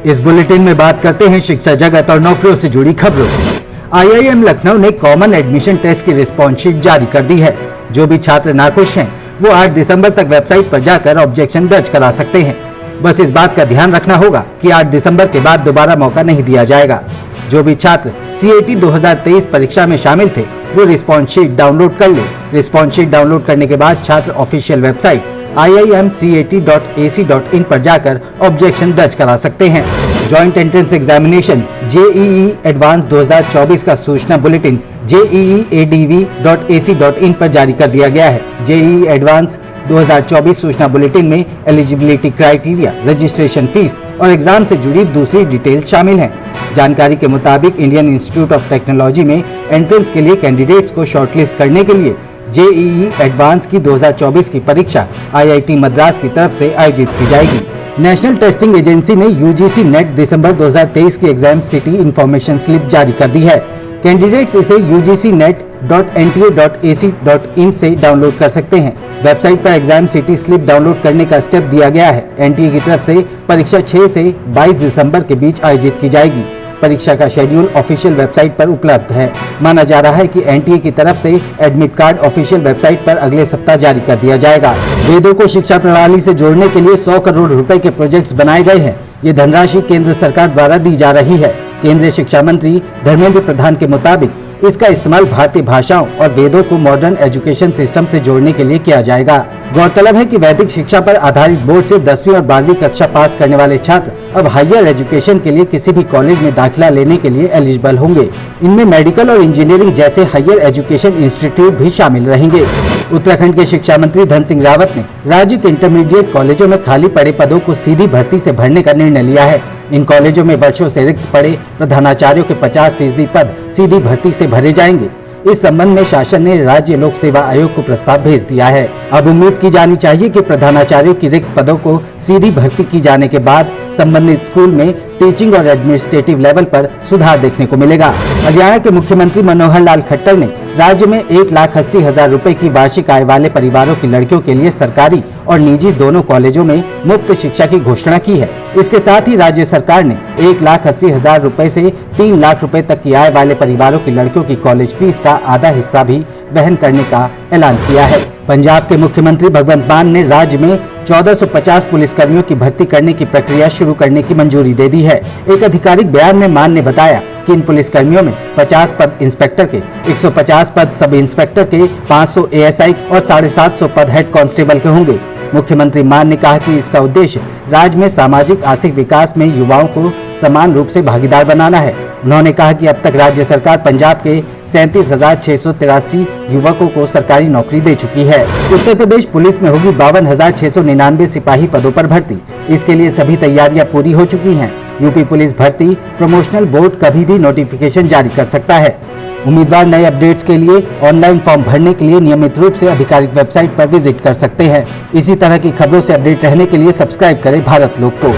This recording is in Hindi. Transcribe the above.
इस बुलेटिन में बात करते हैं शिक्षा जगत और नौकरियों से जुड़ी खबरों। IIM लखनऊ ने कॉमन एडमिशन टेस्ट की रिस्पॉन्स शीट जारी कर दी है। जो भी छात्र नाखुश हैं वो 8 दिसंबर तक वेबसाइट पर जाकर ऑब्जेक्शन दर्ज करा सकते हैं। बस इस बात का ध्यान रखना होगा कि 8 दिसंबर के बाद दोबारा मौका नहीं दिया जाएगा। जो भी छात्र CAT 2023 परीक्षा में शामिल थे वो रिस्पॉन्स शीट डाउनलोड कर ले। रिस्पॉन्स शीट डाउनलोड करने के बाद छात्र ऑफिशियल वेबसाइट iimcat.ac.in पर जाकर ऑब्जेक्शन दर्ज करा सकते हैं। Joint entrance examination JEE advance 2024 का सूचना बुलेटिन jeeadv.ac.in पर जारी कर दिया गया है। JEE एडवांस 2024 सूचना बुलेटिन में एलिजिबिलिटी क्राइटेरिया, रजिस्ट्रेशन फीस और एग्जाम से जुड़ी दूसरी डिटेल शामिल हैं। जानकारी के मुताबिक इंडियन इंस्टीट्यूट ऑफ टेक्नोलॉजी में एंट्रेंस के लिए कैंडिडेट्स को शॉर्टलिस्ट करने के लिए JEE एडवांस की 2024 की परीक्षा IIT मद्रास की तरफ से आयोजित की जाएगी। नेशनल टेस्टिंग एजेंसी ने UGC नेट दिसंबर 2023 की एग्जाम सिटी इंफॉर्मेशन स्लिप जारी कर दी है। कैंडिडेट्स इसे ugcnet.nta.ac.in से डाउनलोड कर सकते हैं। वेबसाइट पर एग्जाम सिटी स्लिप डाउनलोड करने का स्टेप दिया गया है। NTA की तरफ से परीक्षा 6 से 22 दिसंबर के बीच आयोजित की जाएगी। परीक्षा का शेड्यूल ऑफिशियल वेबसाइट पर उपलब्ध है। माना जा रहा है कि NTA की तरफ से एडमिट कार्ड ऑफिशियल वेबसाइट पर अगले सप्ताह जारी कर दिया जाएगा। वेदों को शिक्षा प्रणाली से जोड़ने के लिए 100 करोड़ रुपए के प्रोजेक्ट्स बनाए गए हैं। ये धनराशि केंद्र सरकार द्वारा दी जा रही है। केंद्रीय शिक्षा मंत्री धर्मेंद्र प्रधान के मुताबिक इसका इस्तेमाल भारतीय भाषाओं और वेदों को मॉडर्न एजुकेशन सिस्टम से जोड़ने के लिए किया जाएगा। गौरतलब है कि वैदिक शिक्षा पर आधारित बोर्ड से 10वीं और 12वीं कक्षा पास करने वाले छात्र अब हायर एजुकेशन के लिए किसी भी कॉलेज में दाखिला लेने के लिए एलिजिबल होंगे। इनमें मेडिकल और इंजीनियरिंग जैसे हायर एजुकेशन इंस्टीट्यूट भी शामिल रहेंगे। उत्तराखंड के शिक्षा मंत्री धन सिंह रावत ने राज्य के इंटरमीडिएट कॉलेजों में खाली पड़े पदों को सीधी भर्ती से भरने का निर्णय लिया है। इन कॉलेजों में वर्षों से रिक्त पड़े प्रधानाचार्यों के 50% पद सीधी भर्ती से भरे जाएंगे। इस संबंध में शासन ने राज्य लोक सेवा आयोग को प्रस्ताव भेज दिया है। अब उम्मीद की जानी चाहिए कि प्रधानाचार्यों की रिक्त पदों को सीधी भर्ती की जाने के बाद संबंधित स्कूल में टीचिंग और एडमिनिस्ट्रेटिव लेवल पर सुधार देखने को मिलेगा। हरियाणा के मुख्यमंत्री मनोहर लाल खट्टर ने राज्य में 1,80,000 रुपए की वार्षिक आय वाले परिवारों की लड़कियों के लिए सरकारी और निजी दोनों कॉलेजों में मुफ्त शिक्षा की घोषणा की है। इसके साथ ही राज्य सरकार ने 1,80,000 रुपए से 3 लाख रुपए तक की आय वाले परिवारों की लड़कियों की कॉलेज फीस का आधा हिस्सा भी वहन करने का ऐलान किया है। पंजाब के मुख्यमंत्री भगवंत मान ने राज्य में 1450 पुलिसकर्मियों की भर्ती करने की प्रक्रिया शुरू करने की मंजूरी दे दी है। एक आधिकारिक बयान में मान ने बताया कि इन पुलिसकर्मियों में 50 पद इंस्पेक्टर के, 150 पद सब इंस्पेक्टर के, 500 ASI और 750 पद हेड कांस्टेबल के होंगे। मुख्यमंत्री मान ने कहा कि इसका उद्देश्य राज्य में सामाजिक आर्थिक विकास में युवाओं को समान रूप से भागीदार बनाना है। उन्होंने कहा कि अब तक राज्य सरकार पंजाब के 37,683 युवकों को सरकारी नौकरी दे चुकी है। उत्तर प्रदेश पुलिस में होगी 52,699 सिपाही पदों पर भर्ती। इसके लिए सभी तैयारियां पूरी हो चुकी हैं। यूपी पुलिस भर्ती प्रमोशनल बोर्ड कभी भी नोटिफिकेशन जारी कर सकता है। उम्मीदवार नए अपडेट्स के लिए ऑनलाइन फॉर्म भरने के लिए नियमित रूप से आधिकारिक वेबसाइट पर विजिट कर सकते हैं। इसी तरह की खबरों से अपडेट रहने के लिए सब्सक्राइब करें भारत लोक को।